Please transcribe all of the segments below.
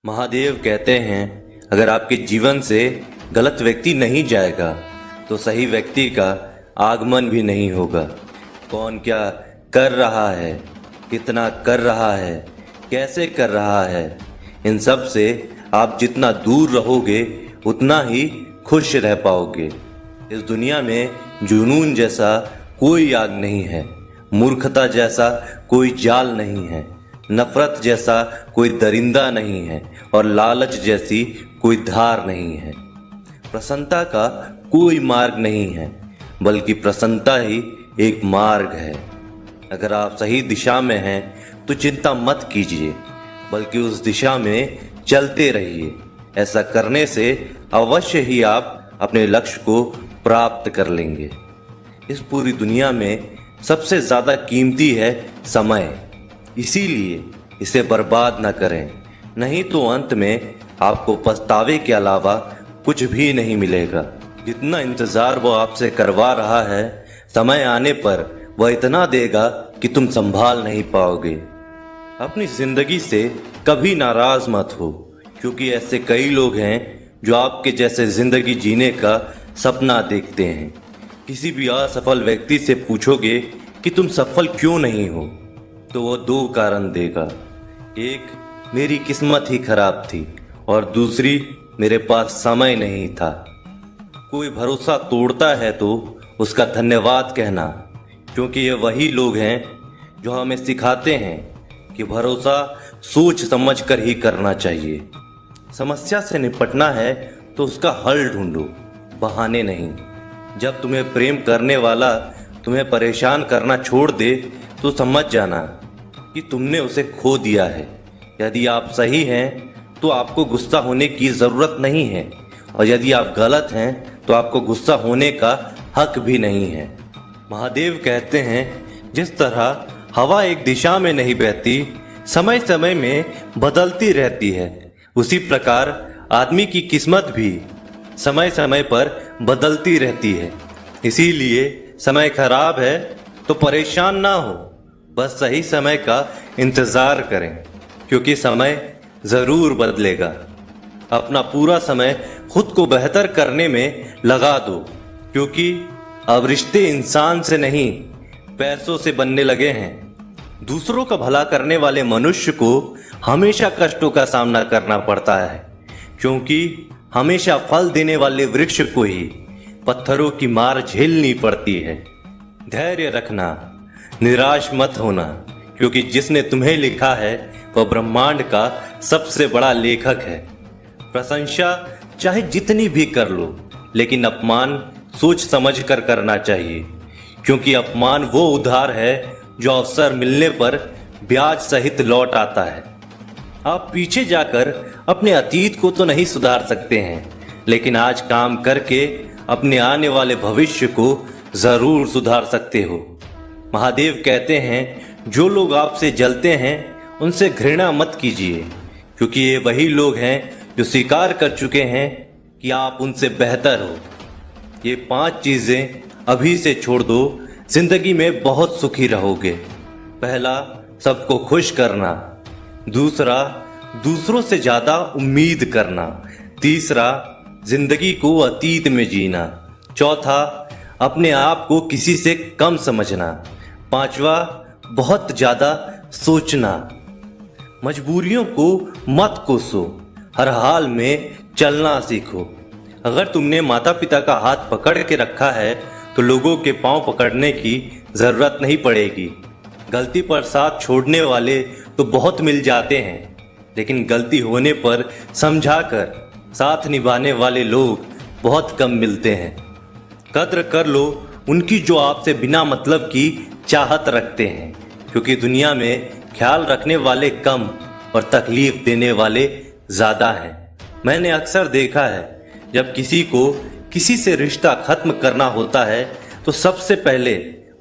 महादेव कहते हैं, अगर आपके जीवन से गलत व्यक्ति नहीं जाएगा तो सही व्यक्ति का आगमन भी नहीं होगा। कौन क्या कर रहा है, कितना कर रहा है, कैसे कर रहा है, इन सब से आप जितना दूर रहोगे उतना ही खुश रह पाओगे। इस दुनिया में जुनून जैसा कोई आग नहीं है, मूर्खता जैसा कोई जाल नहीं है, नफरत जैसा कोई दरिंदा नहीं है और लालच जैसी कोई धार नहीं है। प्रसन्नता का कोई मार्ग नहीं है, बल्कि प्रसन्नता ही एक मार्ग है। अगर आप सही दिशा में हैं तो चिंता मत कीजिए, बल्कि उस दिशा में चलते रहिए। ऐसा करने से अवश्य ही आप अपने लक्ष्य को प्राप्त कर लेंगे। इस पूरी दुनिया में सबसे ज़्यादा कीमती है समय, इसीलिए इसे बर्बाद न करें, नहीं तो अंत में आपको पछतावे के अलावा कुछ भी नहीं मिलेगा। जितना इंतज़ार वो आपसे करवा रहा है, समय आने पर वह इतना देगा कि तुम संभाल नहीं पाओगे। अपनी ज़िंदगी से कभी नाराज़ मत हो, क्योंकि ऐसे कई लोग हैं जो आपके जैसे ज़िंदगी जीने का सपना देखते हैं। किसी भी असफल व्यक्ति से पूछोगे कि तुम सफल क्यों नहीं हो, तो वो दो कारण देगा। एक, मेरी किस्मत ही खराब थी, और दूसरी, मेरे पास समय नहीं था। कोई भरोसा तोड़ता है तो उसका धन्यवाद कहना, क्योंकि ये वही लोग हैं जो हमें सिखाते हैं कि भरोसा सोच समझ कर ही करना चाहिए। समस्या से निपटना है तो उसका हल ढूंढो, बहाने नहीं। जब तुम्हें प्रेम करने वाला तुम्हें परेशान करना छोड़ दे तो समझ जाना कि तुमने उसे खो दिया है। यदि आप सही हैं तो आपको गुस्सा होने की ज़रूरत नहीं है, और यदि आप गलत हैं तो आपको गुस्सा होने का हक भी नहीं है। महादेव कहते हैं, जिस तरह हवा एक दिशा में नहीं बहती, समय समय में बदलती रहती है, उसी प्रकार आदमी की किस्मत भी समय समय पर बदलती रहती है। इसीलिए समय खराब है तो परेशान ना हो, बस सही समय का इंतज़ार करें, क्योंकि समय ज़रूर बदलेगा। अपना पूरा समय खुद को बेहतर करने में लगा दो, क्योंकि अब रिश्ते इंसान से नहीं पैसों से बनने लगे हैं। दूसरों का भला करने वाले मनुष्य को हमेशा कष्टों का सामना करना पड़ता है, क्योंकि हमेशा फल देने वाले वृक्ष को ही पत्थरों की मार झेलनी पड़ती है। धैर्य रखना, निराश मत होना, क्योंकि जिसने तुम्हें लिखा है वह ब्रह्मांड का सबसे बड़ा लेखक है। प्रशंसा चाहे जितनी भी कर लो, लेकिन अपमान सोच समझ कर करना चाहिए, क्योंकि अपमान वो उधार है जो अवसर मिलने पर ब्याज सहित लौट आता है। आप पीछे जाकर अपने अतीत को तो नहीं सुधार सकते हैं, लेकिन आज काम करके अपने आने वाले भविष्य को जरूर सुधार सकते हो। महादेव कहते हैं, जो लोग आपसे जलते हैं उनसे घृणा मत कीजिए, क्योंकि ये वही लोग हैं जो स्वीकार कर चुके हैं कि आप उनसे बेहतर हो। ये 5 चीज़ें अभी से छोड़ दो, जिंदगी में बहुत सुखी रहोगे। पहला, सबको खुश करना। दूसरा, दूसरों से ज़्यादा उम्मीद करना। तीसरा, जिंदगी को अतीत में जीना। चौथा, अपने आप को किसी से कम समझना। पांचवा, बहुत ज़्यादा सोचना। मजबूरियों को मत कोसो, हर हाल में चलना सीखो। अगर तुमने माता पिता का हाथ पकड़ के रखा है तो लोगों के पांव पकड़ने की ज़रूरत नहीं पड़ेगी। गलती पर साथ छोड़ने वाले तो बहुत मिल जाते हैं, लेकिन गलती होने पर समझाकर साथ निभाने वाले लोग बहुत कम मिलते हैं। कद्र कर लो उनकी जो आपसे बिना मतलब की चाहत रखते हैं, क्योंकि दुनिया में ख्याल रखने वाले कम और तकलीफ देने वाले ज़्यादा हैं। मैंने अक्सर देखा है, जब किसी को किसी से रिश्ता खत्म करना होता है तो सबसे पहले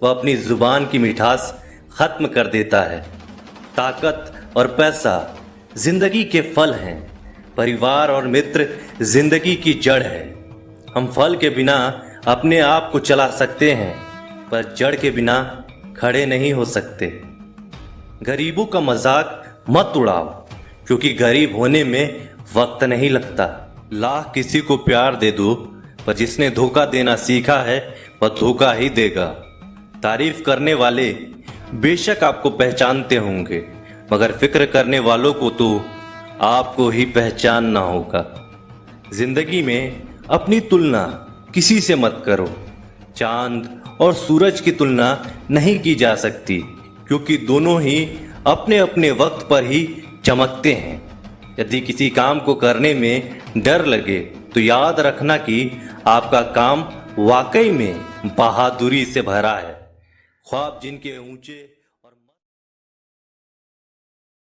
वह अपनी जुबान की मिठास खत्म कर देता है। ताकत और पैसा जिंदगी के फल हैं, परिवार और मित्र जिंदगी की जड़ है। हम फल के बिना अपने आप को चला सकते हैं, पर जड़ के बिना खड़े नहीं हो सकते। गरीबों का मजाक मत उड़ाओ, क्योंकि गरीब होने में वक्त नहीं लगता। लाख किसी को प्यार दे दो, पर जिसने धोखा देना सीखा है वह धोखा ही देगा। तारीफ करने वाले बेशक आपको पहचानते होंगे, मगर फिक्र करने वालों को तो आपको ही पहचानना होगा। जिंदगी में अपनी तुलना किसी से मत करो। चांद और सूरज की तुलना नहीं की जा सकती, क्योंकि दोनों ही अपने अपने वक्त पर ही चमकते हैं। यदि किसी काम को करने में डर लगे तो याद रखना कि आपका काम वाकई में बहादुरी से भरा है। ख्वाब जिनके ऊंचे